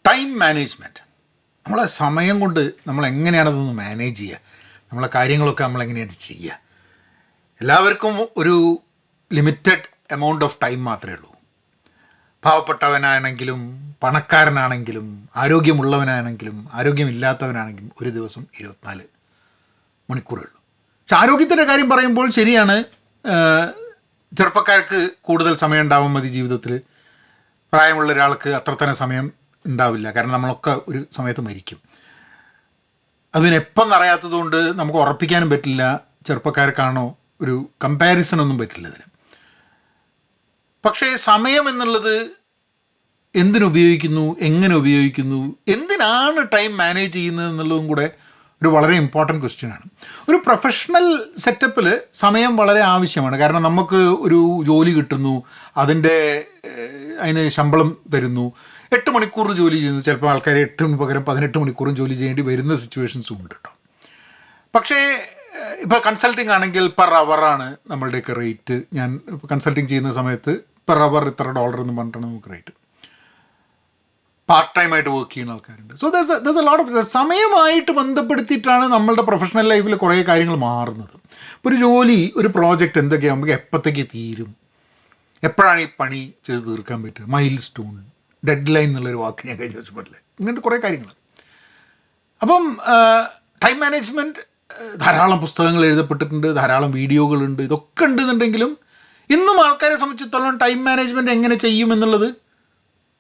Time management. നമ്മളെ സമയം കൊണ്ട് നമ്മൾ എങ്ങനെയാണതൊന്ന് മാനേജ് ചെയ്യുക, നമ്മളെ കാര്യങ്ങളൊക്കെ നമ്മളെങ്ങനെയാണ് ചെയ്യുക. എല്ലാവർക്കും ഒരു ലിമിറ്റഡ് എമൗണ്ട് ഓഫ് ടൈം മാത്രമേ ഉള്ളൂ. പാവപ്പെട്ടവനാണെങ്കിലും പണക്കാരനാണെങ്കിലും ആരോഗ്യമുള്ളവനാണെങ്കിലും ആരോഗ്യമില്ലാത്തവനാണെങ്കിലും ഒരു ദിവസം 24 മണിക്കൂറേ ഉള്ളൂ. പക്ഷെ ആരോഗ്യത്തിൻ്റെ കാര്യം പറയുമ്പോൾ ശരിയാണ്, ചെറുപ്പക്കാർക്ക് കൂടുതൽ സമയം ഉണ്ടാവാൻ മതി ജീവിതത്തിൽ. പ്രായമുള്ള ഒരാൾക്ക് അത്ര തന്നെ സമയം ഉണ്ടാവില്ല, കാരണം നമ്മളൊക്കെ ഒരു സമയത്ത് മരിക്കും. അതിനെപ്പം അറിയാത്തതുകൊണ്ട് നമുക്ക് ഉറപ്പിക്കാനും പറ്റില്ല ചെറുപ്പക്കാർക്കാണോ, ഒരു കമ്പാരിസണൊന്നും പറ്റില്ല ഇതിന്. പക്ഷേ സമയം എന്നുള്ളത് എന്തിനുപയോഗിക്കുന്നു, എങ്ങനെ ഉപയോഗിക്കുന്നു, എന്തിനാണ് ടൈം മാനേജ് ചെയ്യുന്നത് എന്നുള്ളതും കൂടെ ഒരു വളരെ ഇമ്പോർട്ടൻറ്റ് ക്വസ്റ്റ്യനാണ്. ഒരു പ്രൊഫഷണൽ സെറ്റപ്പിൽ സമയം വളരെ ആവശ്യമാണ്. കാരണം നമുക്ക് ഒരു ജോലി കിട്ടുന്നു, അതിന് ശമ്പളം തരുന്നു, 8 മണിക്കൂർ ജോലി ചെയ്യുന്നു. ചിലപ്പോൾ ആൾക്കാർ 8 പകരം 18 മണിക്കൂറും ജോലി ചെയ്യേണ്ടി വരുന്ന സിറ്റുവേഷൻസും ഉണ്ട് കേട്ടോ. പക്ഷേ ഇപ്പോൾ കൺസൾട്ടിങ് ആണെങ്കിൽ പെർ അവറാണ് നമ്മളുടെയൊക്കെ റേറ്റ്. ഞാൻ ഇപ്പോൾ കൺസൾട്ടിങ് ചെയ്യുന്ന സമയത്ത് പെർ അവർ ഇത്ര $1 എന്ന് പറഞ്ഞിട്ടാണ് നമുക്ക് റേറ്റ്. പാർട്ട് ടൈമായിട്ട് വർക്ക് ചെയ്യുന്ന ആൾക്കാരുണ്ട്. സോ ദർസ് എ ലോട്ട് ഓഫ് സമയമായിട്ട് ബന്ധപ്പെടുത്തിയിട്ടാണ് നമ്മളുടെ പ്രൊഫഷണൽ ലൈഫിൽ കുറേ കാര്യങ്ങൾ മാറുന്നത്. ഇപ്പോൾ ഒരു ജോലി, ഒരു പ്രോജക്റ്റ് എന്തൊക്കെയാകുമ്പോൾ എപ്പോഴത്തേക്ക് തീരും, എപ്പോഴാണ് ഈ പണി ചെയ്ത് തീർക്കാൻ പറ്റുക, മൈൽ സ്റ്റോൺ, ഡെഡ് ലൈൻ എന്നുള്ളൊരു വാക്ക് ഞാൻ കഴിഞ്ഞ് വെച്ച് പറ്റില്ല, ഇങ്ങനത്തെ കുറേ കാര്യങ്ങൾ. അപ്പം ടൈം മാനേജ്മെൻറ്റ് ധാരാളം പുസ്തകങ്ങൾ എഴുതപ്പെട്ടിട്ടുണ്ട്, ധാരാളം വീഡിയോകളുണ്ട്. ഇതൊക്കെ ഉണ്ടെന്നുണ്ടെങ്കിലും ഇന്നും ആൾക്കാരെ സംബന്ധിച്ചിടത്തോളം ടൈം മാനേജ്മെൻറ്റ് എങ്ങനെ ചെയ്യും എന്നുള്ളത്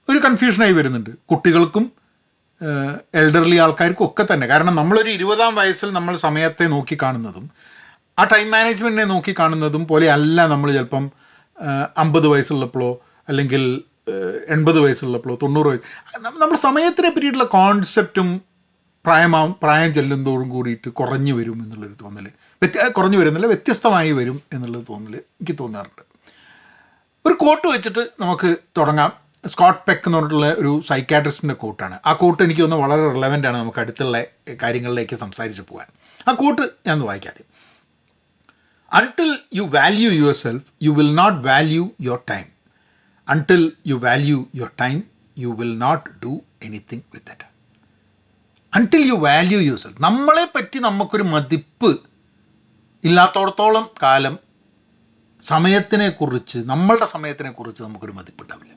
ഒരു കൺഫ്യൂഷനായി വരുന്നുണ്ട്. കുട്ടികൾക്കും എൽഡർലി ആൾക്കാർക്കും ഒക്കെ തന്നെ. കാരണം നമ്മളൊരു 20-ാം വയസ്സിൽ നമ്മൾ സമയത്തെ നോക്കി കാണുന്നതും ആ ടൈം മാനേജ്മെൻറ്റിനെ നോക്കി കാണുന്നതും പോലെ അല്ല നമ്മൾ ചിലപ്പം 50 വയസ്സുള്ളപ്പോഴോ അല്ലെങ്കിൽ 80 വയസ്സുള്ളപ്പോഴോ 90 വയസ്സ്. നമ്മൾ സമയത്തിനെ പറ്റിയിട്ടുള്ള കോൺസെപ്റ്റും പ്രായം ചെല്ലുന്നതോടും കൂടിയിട്ട് കുറഞ്ഞു വരും എന്നുള്ളൊരു തോന്നൽ, കുറഞ്ഞു വരുന്നില്ല, വ്യത്യസ്തമായി വരും എന്നുള്ളൊരു തോന്നൽ എനിക്ക് തോന്നാറുണ്ട്. ഒരു കോട്ട് വെച്ചിട്ട് നമുക്ക് തുടങ്ങാം. സ്കോട്ട് പെക്ക് എന്ന് പറഞ്ഞിട്ടുള്ള ഒരു സൈക്കാട്രിസ്റ്റിൻ്റെ കോട്ടാണ്. ആ കോട്ട് എനിക്ക് തോന്നുന്നത് വളരെ റിലവൻ്റാണ് നമുക്ക് അടുത്തുള്ള കാര്യങ്ങളിലേക്ക് സംസാരിച്ച് പോകാൻ. ആ കോട്ട് ഞാൻ ഒന്ന് വായിക്കാതെ. Until you value yourself, you will not value your time. Until you value your time, you will not do anything with it. Until you value yourself. നമ്മളെ പറ്റി നമുക്കൊരു മതിപ്പ് ഇല്ലാത്തോടത്തോളം കാലം നമ്മളുടെ സമയത്തിനെക്കുറിച്ച് നമുക്കൊരു മതിപ്പുണ്ടാവില്ല.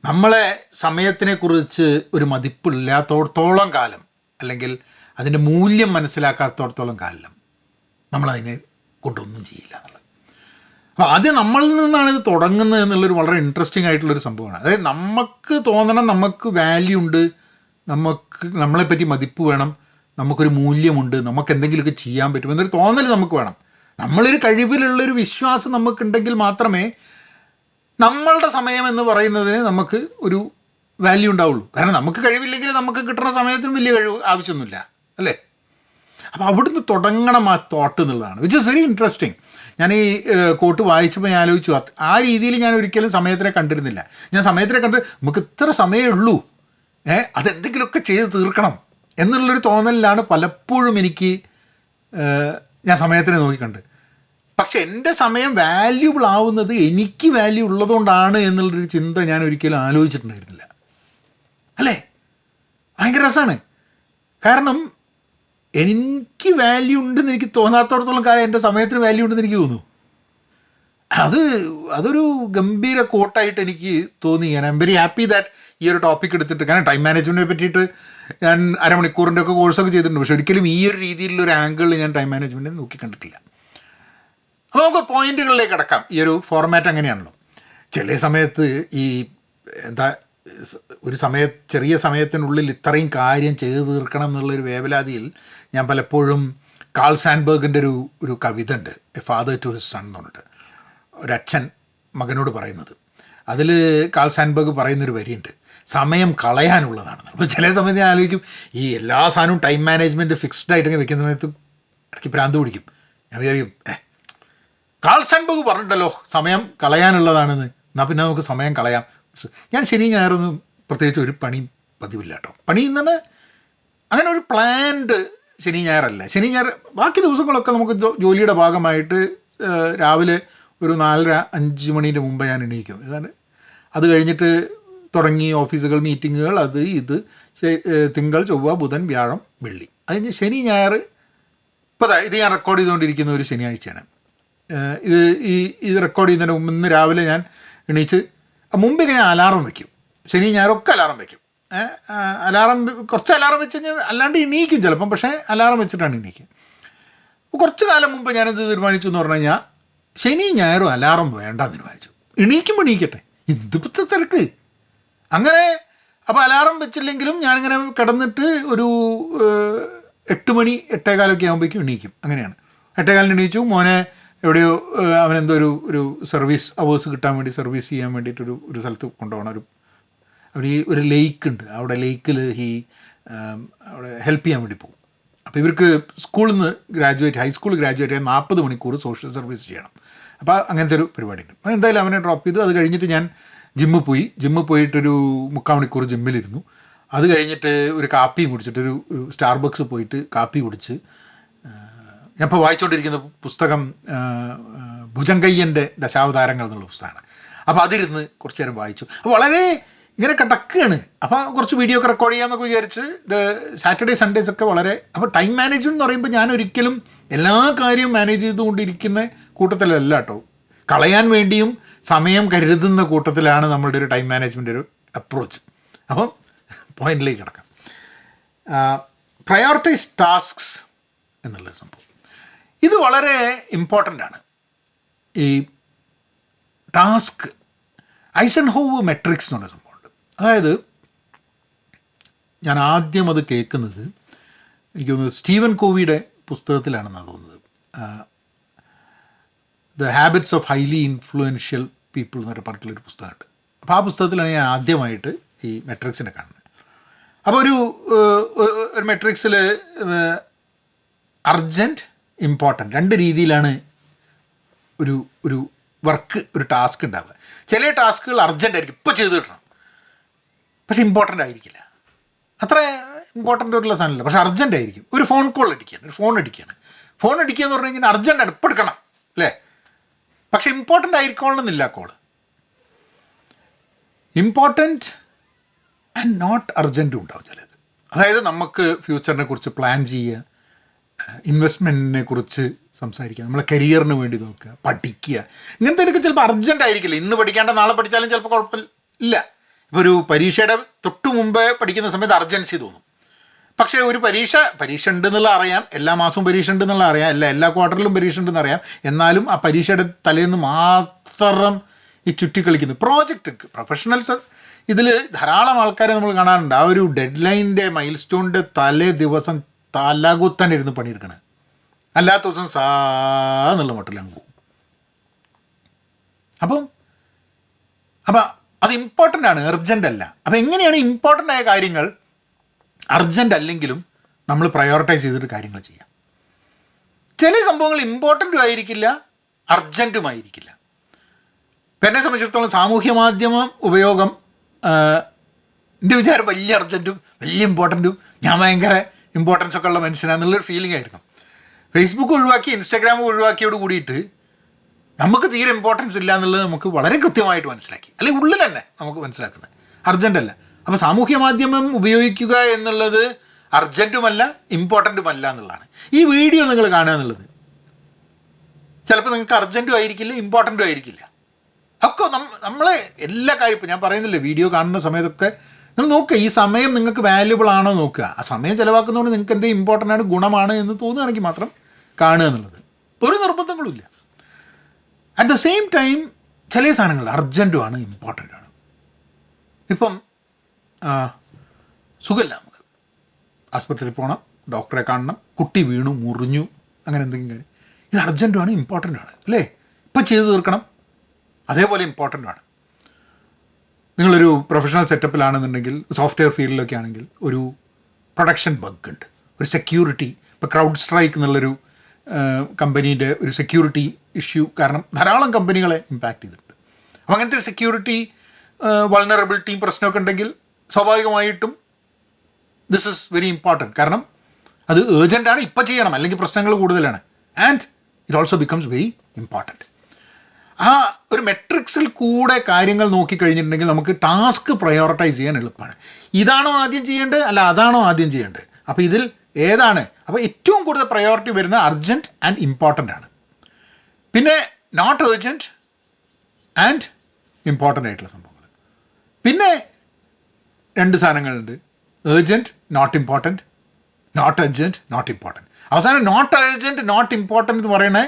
നമ്മളെ സമയത്തിനെക്കുറിച്ച് ഒരു മതിപ്പില്ലാത്തോടത്തോളം കാലം, അല്ലെങ്കിൽ അതിൻ്റെ മൂല്യം മനസ്സിലാക്കാത്തോടത്തോളം കാലം നമ്മളതിനെ കൊണ്ടൊന്നും ചെയ്യില്ല എന്നുള്ളത്. അപ്പോൾ ആദ്യം നമ്മളിൽ നിന്നാണ് ഇത് തുടങ്ങുന്നത് എന്നുള്ളൊരു വളരെ ഇൻട്രസ്റ്റിംഗ് ആയിട്ടുള്ളൊരു സംഭവമാണ്. അതായത് നമുക്ക് തോന്നണം നമുക്ക് വാല്യൂ ഉണ്ട്, നമ്മളെപ്പറ്റി മതിപ്പ് വേണം, നമുക്കൊരു മൂല്യമുണ്ട്, നമുക്ക് എന്തെങ്കിലുമൊക്കെ ചെയ്യാൻ പറ്റും എന്നൊരു തോന്നൽ നമുക്ക് വേണം. നമ്മളൊരു കഴിവിലുള്ളൊരു വിശ്വാസം നമുക്കുണ്ടെങ്കിൽ മാത്രമേ നമ്മളുടെ സമയം എന്ന് പറയുന്നതിന് നമുക്ക് ഒരു വാല്യൂ ഉണ്ടാവുള്ളൂ. കാരണം നമുക്ക് കഴിവില്ലെങ്കിൽ നമുക്ക് കിട്ടുന്ന സമയത്തിന് വലിയ കഴിവ് ആവശ്യമൊന്നുമില്ല, അല്ലേ? അപ്പോൾ അവിടുന്ന് തുടങ്ങണം ആ തോട്ട് എന്നുള്ളതാണ്, വിച്ച് ഈസ് വെരി ഇൻട്രസ്റ്റിംഗ്. ഞാൻ ഈ കോട്ട് വായിച്ചപ്പോൾ ഞാൻ ആലോചിച്ചു, ആ രീതിയിൽ ഞാൻ ഒരിക്കലും സമയത്തിനെ കണ്ടിരുന്നില്ല. ഞാൻ സമയത്തിനെ നമുക്ക് ഇത്ര സമയമേ ഉള്ളൂ, അതെന്തെങ്കിലുമൊക്കെ ചെയ്ത് തീർക്കണം എന്നുള്ളൊരു തോന്നലിലാണ് പലപ്പോഴും ഞാൻ സമയത്തിനെ നോക്കിക്കണ്ട്. പക്ഷെ എൻ്റെ സമയം വാല്യൂബിൾ ആവുന്നത് എനിക്ക് വാല്യൂ ഉള്ളതുകൊണ്ടാണ് എന്നുള്ളൊരു ചിന്ത ഞാൻ ഒരിക്കലും ആലോചിച്ചിട്ടുണ്ടായിരുന്നില്ല, അല്ലേ? ഭയങ്കര രസമാണ്. കാരണം എനിക്ക് വാല്യൂ ഉണ്ടെന്ന് എനിക്ക് തോന്നാത്തോടത്തോളം കാലം എൻ്റെ സമയത്തിന് വാല്യൂ ഉണ്ടെന്ന് എനിക്ക് തോന്നുന്നു. അതൊരു ഗംഭീര കോട്ടായിട്ട് എനിക്ക് തോന്നി. ഞാൻ I am very happy that ഈ ഒരു ടോപ്പിക് എടുത്തിട്ട്. കാരണം ടൈം മാനേജ്മെൻറ്റിനെ പറ്റിയിട്ട് ഞാൻ അരമണിക്കൂറിൻ്റെ ഒക്കെ കോഴ്സൊക്കെ ചെയ്തിട്ടുണ്ട്, പക്ഷെ ഒരിക്കലും ഈ ഒരു രീതിയിലുള്ളൊരു ആംഗിളിൽ ഞാൻ ടൈം മാനേജ്മെൻറ്റിനെ നോക്കി കണ്ടിട്ടില്ല. അപ്പോൾ നമുക്ക് പോയിന്റുകളിലേക്ക് കിടക്കാം. ഈ ഒരു ഫോർമാറ്റ് അങ്ങനെയാണല്ലോ. ചില സമയത്ത് ചെറിയ സമയത്തിനുള്ളിൽ ഇത്രയും കാര്യം ചെയ്തു തീർക്കണം എന്നുള്ളൊരു വേവലാതിയിൽ ഞാൻ പലപ്പോഴും കാൾ സാൻഡ്ബർഗിൻ്റെ ഒരു കവിത ഉണ്ട്, a father to his son എന്ന് പറഞ്ഞിട്ട്, ഒരച്ഛൻ മകനോട് പറയുന്നത്. അതിൽ കാൾ സാൻഡ്ബർഗ് പറയുന്നൊരു വരിയുണ്ട്, സമയം കളയാനുള്ളതാണ്. അപ്പോൾ ചില സമയത്ത് ഞാൻ ആലോചിക്കും, ഈ എല്ലാ സാധനവും ടൈം മാനേജ്മെൻറ്റ് ഫിക്സ്ഡ് ആയിട്ടൊക്കെ വെക്കുന്ന സമയത്ത് ഇടയ്ക്ക് ഭ്രാന്ത് പിടിക്കും. ഞാൻ വിചാരിക്കും, കാൾ സാൻഡ്ബർഗ് പറഞ്ഞിട്ടല്ലോ സമയം കളയാനുള്ളതാണെന്ന്, എന്നാൽ പിന്നെ നമുക്ക് സമയം കളയാം. ഞാൻ ശനി ഞായറൊന്നും പ്രത്യേകിച്ച് ഒരു പണിയും പതിവില്ല കേട്ടോ. പണി എന്നാണ് അങ്ങനെ ഒരു പ്ലാൻഡ് ശനി ഞായറല്ല. ശനി ഞായർ ബാക്കി ദിവസങ്ങളൊക്കെ നമുക്ക് ജോലിയുടെ ഭാഗമായിട്ട് രാവിലെ ഒരു 4-5 മണീൻ്റെ മുമ്പ് ഞാൻ എണീക്കും. അത് കഴിഞ്ഞിട്ട് തുടങ്ങി ഓഫീസുകൾ മീറ്റിങ്ങുകൾ അത് ഇത് തിങ്കൾ ചൊവ്വ ബുധൻ വ്യാഴം വെള്ളി, അതിന് ശനി ഞായർ. ഇപ്പോൾ ഇത് ഞാൻ റെക്കോർഡ് ചെയ്തുകൊണ്ടിരിക്കുന്ന ഒരു ശനിയാഴ്ചയാണ്. ഇത് റെക്കോർഡ് ചെയ്യുന്നതിന് മുമ്പ് ഇന്ന് രാവിലെ ഞാൻ എണീച്ച് മുമ്പേ ഞാൻ അലാറം വയ്ക്കും, ശനി ഞായറൊക്കെ അലാറം വയ്ക്കും. കുറച്ച് അലാറം വെച്ച് കഴിഞ്ഞാൽ അല്ലാണ്ട് എണീക്കും ചിലപ്പം, പക്ഷേ അലാറം വെച്ചിട്ടാണ് എണീക്കുക. കുറച്ച് കാലം മുമ്പ് ഞാനത് തീരുമാനിച്ചു എന്ന് പറഞ്ഞു കഴിഞ്ഞാൽ ശനി ഞായറും അലാറം വേണ്ടെന്ന് തീരുമാനിച്ചു. എണീക്കുമ്പോൾ എണീക്കട്ടെ, ഇതിപ്പോൾ തിരക്ക് അങ്ങനെ. അപ്പോൾ അലാറം വെച്ചില്ലെങ്കിലും ഞാനിങ്ങനെ കിടന്നിട്ട് ഒരു 8 മണി 8:15 ആകുമ്പോഴേക്കും എണീക്കും. അങ്ങനെയാണ് 8:15 എണീച്ചു. മോനെ എവിടെയോ അവനെന്തോ ഒരു സർവീസ് അവേഴ്സ് കിട്ടാൻ വേണ്ടി സർവീസ് ചെയ്യാൻ വേണ്ടിയിട്ടൊരു സ്ഥലത്ത് കൊണ്ടുപോകണം. അവർ ഒരു ലേക്ക് ഉണ്ട്, അവിടെ ലേക്കിൽ അവിടെ ഹെൽപ്പ് ചെയ്യാൻ വേണ്ടി പോകും. അപ്പോൾ ഇവർക്ക് സ്കൂളിൽ നിന്ന് ഹൈസ്കൂൾ ഗ്രാജുവേറ്റ് ആയി 40 മണിക്കൂർ സോഷ്യൽ സർവീസ് ചെയ്യണം. അപ്പോൾ അങ്ങനത്തെ ഒരു പരിപാടി ഉണ്ട്. അപ്പോൾ എന്തായാലും അവനെ ഡ്രോപ്പ് ചെയ്തു. അത് കഴിഞ്ഞിട്ട് ഞാൻ ജിമ്മിൽ പോയിട്ടൊരു 3/4 മണിക്കൂർ ജിമ്മിലിരുന്നു. അത് കഴിഞ്ഞിട്ട് ഒരു കാപ്പി കുടിച്ചിട്ടൊരു സ്റ്റാർബക്സ് പോയിട്ട് കാപ്പി കുടിച്ച് ഞാൻ ഇപ്പോൾ വായിച്ചുകൊണ്ടിരിക്കുന്ന പുസ്തകം ഭുജങ്കയ്യൻ്റെ ദശാവതാരങ്ങൾ എന്നുള്ള പുസ്തകമാണ്. അപ്പോൾ അതിരുന്ന് കുറച്ച് നേരം വായിച്ചു. അപ്പോൾ വളരെ ഇങ്ങനെ കിടക്കുകയാണ്. അപ്പോൾ കുറച്ച് വീഡിയോ ഒക്കെ റെക്കോർഡ് ചെയ്യാമെന്നൊക്കെ വിചാരിച്ച് സാറ്റർഡേ സൺഡേസ് ഒക്കെ വളരെ. അപ്പോൾ ടൈം മാനേജ്മെൻറ്റ് എന്ന് പറയുമ്പോൾ ഞാൻ ഒരിക്കലും എല്ലാ കാര്യവും മാനേജ് ചെയ്തുകൊണ്ടിരിക്കുന്ന കൂട്ടത്തിലല്ല കേട്ടോ. കളയാൻ വേണ്ടിയും സമയം കരുതുന്ന കൂട്ടത്തിലാണ് നമ്മളുടെ ഒരു ടൈം മാനേജ്മെൻ്റ് ഒരു അപ്രോച്ച്. അപ്പം പോയിന്റിലേക്ക് കിടക്കാം. പ്രയോറിറ്റൈസ് ടാസ്ക്സ് എന്നുള്ളൊരു സംഭവം ഇത് വളരെ ഇമ്പോർട്ടൻ്റ് ആണ്. ഈ ടാസ്ക് ഐസൻഹോവ് മെട്രിക്സ് എന്ന് പറഞ്ഞ സംഭവമുണ്ട്. അതായത് ഞാൻ ആദ്യം അത് കേൾക്കുന്നത് എനിക്ക് തോന്നുന്നത് സ്റ്റീവൻ കോവിയുടെ പുസ്തകത്തിലാണെന്നാണ് തോന്നുന്നത്. The habits of highly influential people എന്നൊരു പറഞ്ഞിട്ടുള്ളൊരു പുസ്തകമുണ്ട്. അപ്പോൾ ആ പുസ്തകത്തിലാണ് ഞാൻ ആദ്യമായിട്ട് ഈ മെട്രിക്സിനെ കാണുന്നത്. അപ്പോൾ ഒരു മെട്രിക്സിൽ അർജൻറ്റ് ഇമ്പോർട്ടൻറ്റ് 2 രീതിയിലാണ് ഒരു വർക്ക് ഒരു ടാസ്ക് ഉണ്ടാവുക. ചില ടാസ്കുകൾ അർജൻ്റ് ആയിരിക്കും, ഇപ്പോൾ ചെയ്ത് കിട്ടണം, പക്ഷേ ഇമ്പോർട്ടൻ്റ് ആയിരിക്കില്ല. അത്ര ഇമ്പോർട്ടൻ്റ് ആയിട്ടുള്ള സാധനമില്ല, പക്ഷേ അർജൻ്റ് ആയിരിക്കും. ഒരു ഫോൺ അടിക്കുക എന്ന് പറഞ്ഞു കഴിഞ്ഞാൽ അർജൻ്റാണ്, ഇപ്പോൾ എടുക്കണം അല്ലേ, പക്ഷേ ഇമ്പോർട്ടൻ്റ് ആയിരിക്കണമെന്നില്ല. ഇമ്പോർട്ടൻറ്റ് ആൻഡ് നോട്ട് അർജൻറ്റും ഉണ്ടാവും ചിലത്. അതായത് നമുക്ക് ഫ്യൂച്ചറിനെ കുറിച്ച് പ്ലാൻ ചെയ്യുക, ഇൻവെസ്റ്റ്മെൻറ്റിനെ കുറിച്ച് സംസാരിക്കുക, നമ്മളെ കരിയറിന് വേണ്ടി നോക്കുക, പഠിക്കുക, ഇങ്ങനത്തെ ചിലപ്പോൾ അർജൻ്റ് ആയിരിക്കില്ല. ഇന്ന് പഠിക്കാണ്ട് നാളെ പഠിച്ചാലും ചിലപ്പോൾ കുഴപ്പമില്ല. ഇപ്പോൾ ഒരു പരീക്ഷയുടെ തൊട്ട് മുമ്പേ പഠിക്കുന്ന സമയത്ത് അർജൻസി തോന്നും. പക്ഷേ ഒരു പരീക്ഷ ഉണ്ടെന്നുള്ള അറിയാം, എല്ലാ മാസവും പരീക്ഷ ഉണ്ടെന്നുള്ള അറിയാം, എല്ലാ ക്വാർട്ടറിലും പരീക്ഷ ഉണ്ടെന്ന് അറിയാം. എന്നാലും ആ പരീക്ഷയുടെ തലേന്ന് മാത്രം ഈ ചുറ്റിക്കളിക്കുന്നു. പ്രൊഫഷണൽസ് ഇതിൽ ധാരാളം ആൾക്കാരെ നമ്മൾ കാണാറുണ്ട്. ആ ഒരു ഡെഡ് ലൈനിൻ്റെ മൈൽ സ്റ്റോണിൻ്റെ തലേ ദിവസം തലകുത്താൻ ഇരുന്ന് പണിയെടുക്കണത്, അല്ലാത്ത ദിവസം എന്നുള്ള മട്ടിലങ്ങ് പോകും. അപ്പം അത് ഇമ്പോർട്ടൻ്റ് ആണ്, അർജൻ്റ് അല്ല. അപ്പം എങ്ങനെയാണ് ഇമ്പോർട്ടൻ്റ് ആയ കാര്യങ്ങൾ അർജൻ്റ് അല്ലെങ്കിലും നമ്മൾ പ്രയോറിറ്റൈസ് ചെയ്തിട്ട് കാര്യങ്ങൾ ചെയ്യാം. ചില സംഭവങ്ങൾ ഇമ്പോർട്ടൻറ്റും ആയിരിക്കില്ല, അർജൻറ്റുമായിരിക്കില്ല. ഇപ്പം എന്നെ സംബന്ധിച്ചിടത്തോളം സാമൂഹ്യ മാധ്യമ ഉപയോഗം എൻ്റെ വിചാരം വലിയ അർജൻറ്റും വലിയ ഇമ്പോർട്ടൻറ്റും ഞാൻ ഭയങ്കര ഇമ്പോർട്ടൻസ് ഒക്കെ ഉള്ള മനുഷ്യനാണെന്നുള്ളൊരു ഫീലിംഗ് ആയിരുന്നു. ഫേസ്ബുക്ക് ഒഴിവാക്കി ഇൻസ്റ്റാഗ്രാം ഒഴിവാക്കിയോട് കൂടിയിട്ട് നമുക്ക് തീരെ ഇമ്പോർട്ടൻസ് ഇല്ല എന്നുള്ളത് നമുക്ക് വളരെ കൃത്യമായിട്ട് മനസ്സിലാക്കി, അല്ലെങ്കിൽ ഉള്ളിൽ തന്നെ നമുക്ക് മനസ്സിലാക്കുന്നത് അർജൻ്റ് അല്ല. അപ്പോൾ സാമൂഹ്യ മാധ്യമം ഉപയോഗിക്കുക എന്നുള്ളത് അർജൻറ്റുമല്ല ഇമ്പോർട്ടൻറ്റുമല്ല എന്നുള്ളതാണ്. ഈ വീഡിയോ നിങ്ങൾ കാണുക എന്നുള്ളത് ചിലപ്പോൾ നിങ്ങൾക്ക് അർജൻറ്റും ആയിരിക്കില്ല, ഇമ്പോർട്ടൻറ്റും ആയിരിക്കില്ല. ഒക്കെ നമ്മളെ എല്ലാ കാര്യം ഇപ്പോൾ ഞാൻ പറയുന്നില്ലേ, വീഡിയോ കാണുന്ന സമയത്തൊക്കെ നിങ്ങൾ നോക്കുക, ഈ സമയം നിങ്ങൾക്ക് വാല്യുബിൾ ആണോ നോക്കുക. ആ സമയം ചിലവാക്കുന്നതുകൊണ്ട് നിങ്ങൾക്ക് എന്തെങ്കിലും ഇമ്പോർട്ടൻ്റ് ആണ്, ഗുണമാണ് എന്ന് തോന്നുകയാണെങ്കിൽ മാത്രം കാണുക എന്നുള്ളത്. ഒരു നിർബന്ധങ്ങളുമില്ല. അറ്റ് ദ സെയിം ടൈം ചില സാധനങ്ങൾ അർജൻറ്റുമാണ്, ഇമ്പോർട്ടൻ്റ് ആണ്. ഇപ്പം സുഖമില്ല, നമുക്ക് ആസ്പത്രിയിൽ പോകണം, ഡോക്ടറെ കാണണം, കുട്ടി വീണു മുറിഞ്ഞു, അങ്ങനെ എന്തെങ്കിലും കാര്യം, ഇത് അർജൻറ്റുമാണ്, ഇമ്പോർട്ടൻ്റ് ആണ് അല്ലേ, ഇപ്പം ചെയ്ത് തീർക്കണം. അതേപോലെ ഇമ്പോർട്ടൻ്റ് ആണ്. നിങ്ങളൊരു പ്രൊഫഷണൽ സെറ്റപ്പിലാണെന്നുണ്ടെങ്കിൽ, സോഫ്റ്റ്വെയർ ഫീൽഡിലൊക്കെ ആണെങ്കിൽ ഒരു പ്രൊഡക്ഷൻ ബഗ് ഉണ്ട്, ഒരു സെക്യൂരിറ്റി. ഇപ്പോൾ ക്രൗഡ് സ്ട്രൈക്ക് എന്നുള്ളൊരു കമ്പനീൻ്റെ ഒരു സെക്യൂരിറ്റി ഇഷ്യൂ കാരണം ധാരാളം കമ്പനികളെ ഇമ്പാക്റ്റ് ചെയ്തിട്ടുണ്ട്. അപ്പോൾ അങ്ങനത്തെ ഒരു സെക്യൂരിറ്റി വൾനറബിലിറ്റിയും പ്രശ്നമൊക്കെ ഉണ്ടെങ്കിൽ സ്വാഭാവികമായിട്ടും ദിസ് ഈസ് വെരി ഇമ്പോർട്ടൻറ്റ്. കാരണം അത് ഏർജൻ്റാണ്, ഇപ്പം ചെയ്യണം, അല്ലെങ്കിൽ പ്രശ്നങ്ങൾ കൂടുതലാണ്. And it also becomes very important. ആ ഒരു മെട്രിക്സിൽ കൂടെ കാര്യങ്ങൾ നോക്കിക്കഴിഞ്ഞിട്ടുണ്ടെങ്കിൽ നമുക്ക് ടാസ്ക് പ്രയോറിറ്റൈസ് ചെയ്യാൻ എളുപ്പമാണ്. ഇതാണോ ആദ്യം ചെയ്യേണ്ടത്, അല്ല അതാണോ ആദ്യം ചെയ്യേണ്ടത്, അപ്പോൾ ഇതിൽ ഏതാണ്? അപ്പോൾ ഏറ്റവും കൂടുതൽ പ്രയോറിറ്റി വരുന്നത് അർജൻറ്റ് ആൻഡ് ഇമ്പോർട്ടൻ്റ് ആണ്. പിന്നെ നോട്ട് ഏർജൻറ്റ് ആൻഡ് ഇമ്പോർട്ടൻ്റ് ആയിട്ടുള്ള സംഭവങ്ങൾ. പിന്നെ 2 സാധനങ്ങളുണ്ട്, urgent not important, not urgent not important. അവസാനം നോട്ട് അർജൻറ്റ് നോട്ട് ഇമ്പോർട്ടൻ്റ് എന്ന് പറയുന്ന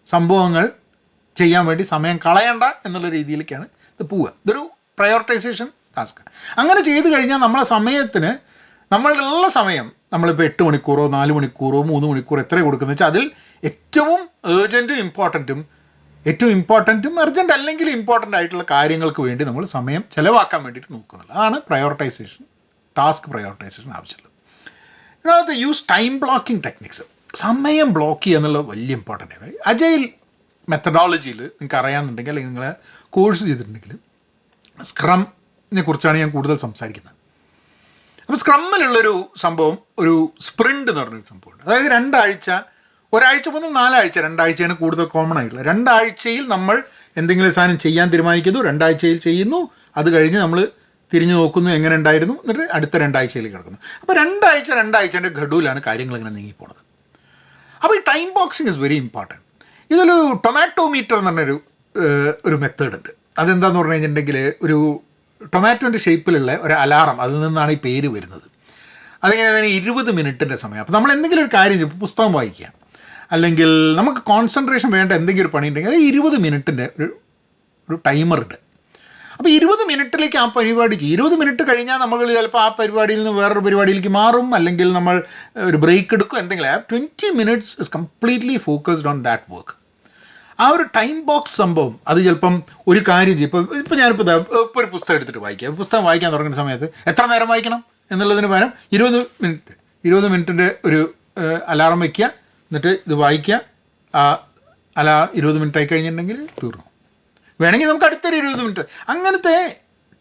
സംഭവങ്ങൾ ചെയ്യാൻ വേണ്ടി സമയം കളയണ്ട എന്നുള്ള രീതിയിലേക്കാണ് ഇത് പോവുക. ഇതൊരു പ്രയോറിറ്റൈസേഷൻ ടാസ്ക്. അങ്ങനെ ചെയ്ത് കഴിഞ്ഞാൽ നമ്മളെ സമയത്തിന് നമ്മളുടെ ഉള്ള സമയം നമ്മളിപ്പോൾ 8 മണിക്കൂറോ 4 മണിക്കൂറോ 3 മണിക്കൂറോ എത്ര കൊടുക്കുന്നത് വെച്ചാൽ അതിൽ ഏറ്റവും ഏർജൻറ്റും ഇമ്പോർട്ടൻറ്റും ഏറ്റവും ഇമ്പോർട്ടൻറ്റും അർജൻറ്റ് അല്ലെങ്കിൽ ഇമ്പോർട്ടൻ്റ് ആയിട്ടുള്ള കാര്യങ്ങൾക്ക് വേണ്ടി നമ്മൾ സമയം ചിലവാക്കാൻ വേണ്ടിയിട്ട് നോക്കുന്നുള്ളത്. അതാണ് പ്രയോറിറ്റൈസേഷൻ, ടാസ്ക് പ്രയോറിറ്റൈസേഷൻ ആവശ്യമുള്ളത്. ഇതിനകത്ത് യൂസ് ടൈം ബ്ലോക്കിംഗ് ടെക്നിക്സ്. സമയം ബ്ലോക്ക് ചെയ്യുക എന്നുള്ളത് വലിയ ഇമ്പോർട്ടൻ്റ് ആണ്. അജൈൽ മെത്തഡോളജിയിൽ നിങ്ങൾക്ക് അറിയാമെന്നുണ്ടെങ്കിൽ അല്ലെങ്കിൽ നിങ്ങൾ കോഴ്സ് ചെയ്തിട്ടുണ്ടെങ്കിൽ സ്ക്രമിനെ കുറിച്ചാണ് ഞാൻ കൂടുതൽ സംസാരിക്കുന്നത്. അപ്പോൾ സ്ക്രമ്മിലുള്ളൊരു സംഭവം ഒരു സ്പ്രിൻ്റ് എന്ന് പറഞ്ഞൊരു സംഭവമുണ്ട്. അതായത് ഒരാഴ്ച മുതൽ 4 ആഴ്ച, 2 ആഴ്ചയാണ് കൂടുതൽ കോമൺ ആയിട്ടുള്ളത്. 2 ആഴ്ചയിൽ നമ്മൾ എന്തെങ്കിലും സാധനം ചെയ്യാൻ തീരുമാനിക്കുന്നു, 2 ആഴ്ചയിൽ ചെയ്യുന്നു, അത് കഴിഞ്ഞ് നമ്മൾ തിരിഞ്ഞു നോക്കുന്നു എങ്ങനെ ഉണ്ടായിരുന്നു, എന്നിട്ട് അടുത്ത 2 ആഴ്ചയിലേക്ക് കിടക്കുന്നു. അപ്പോൾ 2 ആഴ്ചൻ്റെ ഘടുവിലാണ് കാര്യങ്ങൾ ഇങ്ങനെ നീങ്ങിപ്പോണത്. അപ്പോൾ ഈ time boxing is very important. ഇതിലൊരു ടൊമാറ്റോമീറ്റർ എന്ന് പറഞ്ഞൊരു ഒരു മെത്തേഡ് ഉണ്ട്. അതെന്താണെന്ന് പറഞ്ഞു കഴിഞ്ഞിട്ടുണ്ടെങ്കിൽ ഒരു ടൊമാറ്റോൻ്റെ ഷേപ്പിലുള്ള ഒരു അലാറം, അതിൽ നിന്നാണ് ഈ പേര് വരുന്നത്. അതിങ്ങനെ 20 മിനിറ്റിൻ്റെ സമയം. അപ്പോൾ നമ്മൾ എന്തെങ്കിലും ഒരു കാര്യം ചെയ്യും, പുസ്തകം വായിക്കുക, അല്ലെങ്കിൽ നമുക്ക് കോൺസെൻട്രേഷൻ വേണ്ട എന്തെങ്കിലും ഒരു പണി ഉണ്ടെങ്കിൽ അത് 20 മിനിറ്റിൻ്റെ ഒരു ടൈമറുണ്ട്. അപ്പോൾ 20 മിനിറ്റിലേക്ക് ആ പരിപാടി ചെയ്യും. 20 മിനിറ്റ് കഴിഞ്ഞാൽ നമ്മൾ ചിലപ്പോൾ ആ പരിപാടിയിൽ നിന്ന് വേറൊരു പരിപാടിയിലേക്ക് മാറും, അല്ലെങ്കിൽ നമ്മൾ ഒരു ബ്രേക്ക് എടുക്കും, എന്തെങ്കിലും. 20 minutes is completely focused on that work. ആ ഒരു ടൈം ബോക്സ് സംഭവം അത് ചിലപ്പം ഒരു കാര്യം ചെയ്യും. ഇപ്പോൾ ഞാനിപ്പോൾ ഒരു പുസ്തകം എടുത്തിട്ട് വായിക്കുക. പുസ്തകം വായിക്കാൻ തുടങ്ങുന്ന സമയത്ത് എത്ര നേരം വായിക്കണം എന്നുള്ളതിന് പകരം 20 മിനിറ്റിൻ്റെ ഒരു അലാറം വയ്ക്കുക, എന്നിട്ട് ഇത് വായിക്കുക. 20 മിനിറ്റ് ആയി കഴിഞ്ഞിട്ടുണ്ടെങ്കിൽ തീർന്നു. വേണമെങ്കിൽ നമുക്ക് അടുത്തൊരു 20 മിനിറ്റ്, അങ്ങനത്തെ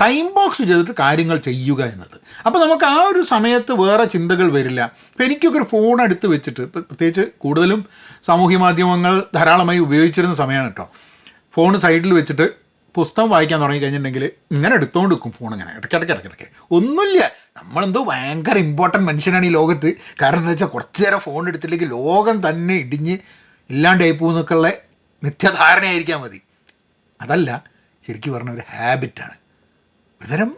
ടൈം ബോക്സ് ചെയ്തിട്ട് കാര്യങ്ങൾ ചെയ്യുക എന്നത്. അപ്പോൾ നമുക്ക് ആ ഒരു സമയത്ത് വേറെ ചിന്തകൾ വരില്ല. ഇപ്പോൾ എനിക്കൊക്കെ ഒരു ഫോൺ എടുത്ത് വെച്ചിട്ട്, പ്രത്യേകിച്ച് കൂടുതലും സാമൂഹ്യ മാധ്യമങ്ങൾ ധാരാളമായി ഉപയോഗിച്ചിരുന്ന സമയമാണ് കേട്ടോ, ഫോൺ സൈഡിൽ വെച്ചിട്ട് പുസ്തകം വായിക്കാൻ തുടങ്ങി കഴിഞ്ഞിട്ടുണ്ടെങ്കിൽ ഇങ്ങനെ എടുത്തുകൊണ്ട് വെക്കും ഫോൺ, ഇങ്ങനെ ഇടയ്ക്കിടയ്ക്ക്. ഒന്നുമില്ല, നമ്മളെന്തോ ഭയങ്കര ഇമ്പോർട്ടൻറ്റ് മനുഷ്യനാണ് ഈ ലോകത്ത്. കാരണം എന്താ വെച്ചാൽ കുറച്ച് നേരം ഫോൺ എടുത്തില്ലെങ്കിൽ ലോകം തന്നെ ഇടിഞ്ഞ് ഇല്ലാണ്ടായി പോകുന്നൊക്കെയുള്ള നിത്യധാരണയായിരിക്കാൻ മതി. അതല്ല, ശരിക്കും പറഞ്ഞ ഒരു ഹാബിറ്റാണ്. ഒരു തരം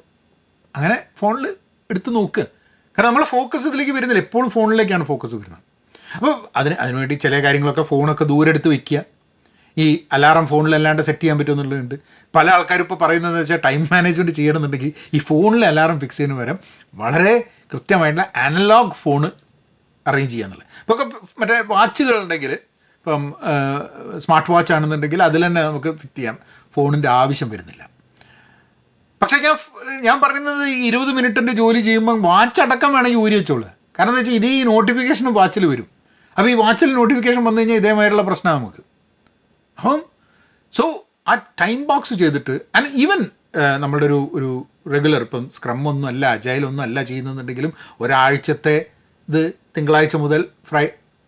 അങ്ങനെ ഫോണിൽ എടുത്ത് നോക്കുക. കാരണം നമ്മളെ ഫോക്കസ് ഇതിലേക്ക് വരുന്നില്ല, എപ്പോഴും ഫോണിലേക്കാണ് ഫോക്കസ് വരുന്നത്. അപ്പോൾ അതിനുവേണ്ടി ചില കാര്യങ്ങളൊക്കെ ഫോണൊക്കെ ദൂരെ എടുത്ത് വയ്ക്കുക. ഈ അലാറം ഫോണിലല്ലാണ്ട് സെറ്റ് ചെയ്യാൻ പറ്റുമെന്നുള്ളതുണ്ട്. പല ആൾക്കാരും ഇപ്പോൾ പറയുന്നതെന്ന് വെച്ചാൽ ടൈം മാനേജ്മെൻറ്റ് ചെയ്യണമെന്നുണ്ടെങ്കിൽ ഈ ഫോണിൽ അലാറം ഫിക്സ് ചെയ്യുന്നതിന് പകരം വളരെ കൃത്യമായിട്ടുള്ള അനലോഗ് ഫോണ് അറേഞ്ച് ചെയ്യാന്നുള്ളത്. ഇപ്പോൾ മറ്റേ വാച്ചുകളുണ്ടെങ്കിൽ, ഇപ്പം സ്മാർട്ട് വാച്ച് ആണെന്നുണ്ടെങ്കിൽ അതിൽ തന്നെ നമുക്ക് ഫിറ്റ് ചെയ്യാം, ഫോണിൻ്റെ ആവശ്യം വരുന്നില്ല. പക്ഷേ ഞാൻ പറയുന്നത് 20 മിനിറ്റിൻ്റെ ജോലി ചെയ്യുമ്പോൾ വാച്ച് അടക്കം വേണമെങ്കിൽ ഊരി വെച്ചോളൂ. കാരണം എന്താ വെച്ചാൽ ഇത് ഈ നോട്ടിഫിക്കേഷനും വാച്ചിൽ വരും. അപ്പോൾ ഈ വാച്ചിൽ നോട്ടിഫിക്കേഷൻ വന്നു കഴിഞ്ഞാൽ ഇതേമാതിരിയുള്ള പ്രശ്നമാണ് നമുക്ക്. അപ്പം സോ ആ ടൈം ബോക്സ് ചെയ്തിട്ട്, ആൻഡ് ഈവൻ നമ്മളുടെ ഒരു റെഗുലർ, ഇപ്പം സ്ക്രം ഒന്നും അല്ല, അജൈലൊന്നും അല്ല ചെയ്യുന്നുണ്ടെങ്കിലും ഒരാഴ്ചത്തെ ഇത് തിങ്കളാഴ്ച മുതൽ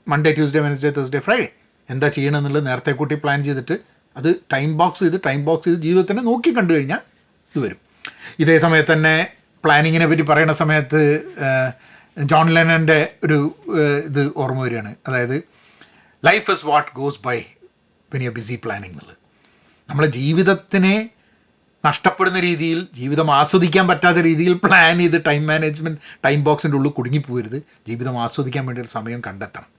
Monday, Tuesday, Wednesday, Thursday, Friday എന്താ ചെയ്യണമെന്നുള്ളത് നേരത്തെ കൂട്ടി പ്ലാൻ ചെയ്തിട്ട് അത് ടൈം ബോക്സ് ചെയ്ത് ജീവിതത്തിനെ നോക്കി കണ്ടു കഴിഞ്ഞാൽ ഇത് വരും. ഇതേ സമയത്ത് തന്നെ പ്ലാനിങ്ങിനെ പറ്റി പറയുന്ന സമയത്ത് ജോൺ ലെനൻ്റെ ഒരു ഇത് ഓർമ്മ വരികയാണ്. അതായത് life is what goes by when you are busy planning എന്നുള്ളത്. നമ്മളെ ജീവിതത്തിനെ നഷ്ടപ്പെടുന്ന രീതിയിൽ, ജീവിതം ആസ്വദിക്കാൻ പറ്റാത്ത രീതിയിൽ പ്ലാൻ ചെയ്ത് ടൈം ബോക്സിൻ്റെ ഉള്ളിൽ കുടുങ്ങിപ്പോരുത്. ജീവിതം ആസ്വദിക്കാൻ വേണ്ടി ഒരു സമയം കണ്ടെത്തണം.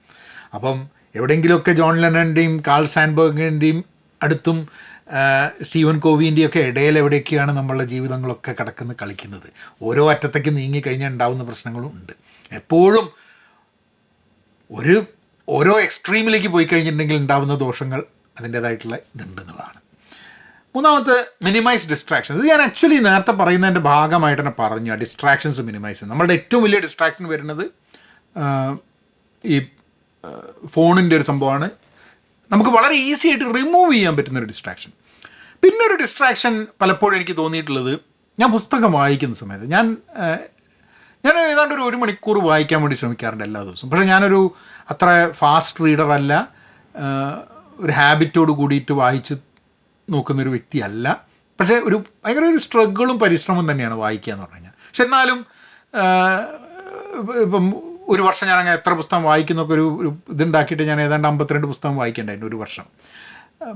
അപ്പം എവിടെയെങ്കിലുമൊക്കെ ജോൺ ലെനൻ്റെയും കാൾ സാൻബർഗിൻ്റെയും അടുത്തും സ്റ്റീവൻ കോവിൻ്റെയും ഒക്കെ ഇടയിൽ എവിടെയൊക്കെയാണ് നമ്മളുടെ ജീവിതങ്ങളൊക്കെ കളിക്കുന്നത്. ഓരോ അറ്റത്തേക്ക് നീങ്ങിക്കഴിഞ്ഞാൽ ഉണ്ടാകുന്ന പ്രശ്നങ്ങളും ഉണ്ട്. എപ്പോഴും ഓരോ എക്സ്ട്രീമിലേക്ക് പോയി കഴിഞ്ഞിട്ടുണ്ടെങ്കിൽ ഉണ്ടാകുന്ന ദോഷങ്ങൾ അതിൻ്റേതായിട്ടുള്ള ഇതുണ്ടെന്നുള്ളതാണ്. മൂന്നാമത്തെ, മിനിമൈസ് ഡിസ്ട്രാക്ഷൻസ്. ഇത് ഞാൻ ആക്ച്വലി നേരത്തെ പറയുന്നതിൻ്റെ ഭാഗമായിട്ട് തന്നെ പറഞ്ഞു. ആ ഡിസ്ട്രാക്ഷൻസ് മിനിമൈസ് ചെയ്യുന്നത്. നമ്മളുടെ ഏറ്റവും വലിയ ഡിസ്ട്രാക്ഷൻ വരുന്നത് ഈ ഫോണിൻ്റെ ഒരു സംഭവമാണ്. നമുക്ക് വളരെ ഈസി ആയിട്ട് റിമൂവ് ചെയ്യാൻ പറ്റുന്നൊരു ഡിസ്ട്രാക്ഷൻ. പിന്നൊരു ഡിസ്ട്രാക്ഷൻ പലപ്പോഴും എനിക്ക് തോന്നിയിട്ടുള്ളത്, ഞാൻ പുസ്തകം വായിക്കുന്ന സമയത്ത് ഞാൻ ഏതാണ്ട് ഒരു മണിക്കൂർ വായിക്കാൻ വേണ്ടി ശ്രമിക്കാറുണ്ട് എല്ലാ ദിവസവും. പക്ഷേ ഞാനൊരു അത്ര ഫാസ്റ്റ് റീഡർ അല്ല. ഒരു ഹാബിറ്റോട് കൂടിയിട്ട് വായിച്ച് നോക്കുന്നൊരു വ്യക്തിയല്ല. പക്ഷേ ഭയങ്കര ഒരു സ്ട്രഗിളും പരിശ്രമം തന്നെയാണ് വായിക്കുക എന്ന് പറഞ്ഞു കഴിഞ്ഞാൽ. പക്ഷെ എന്നാലും ഇപ്പം ഒരു വർഷം ഞാൻ അങ്ങനെ എത്ര പുസ്തകം വായിക്കുന്നൊക്കെ ഒരു ഇതുണ്ടാക്കിയിട്ട് ഞാൻ ഏതാണ്ട് 52 പുസ്തകം വായിക്കേണ്ടായിരുന്നു ഒരു വർഷം.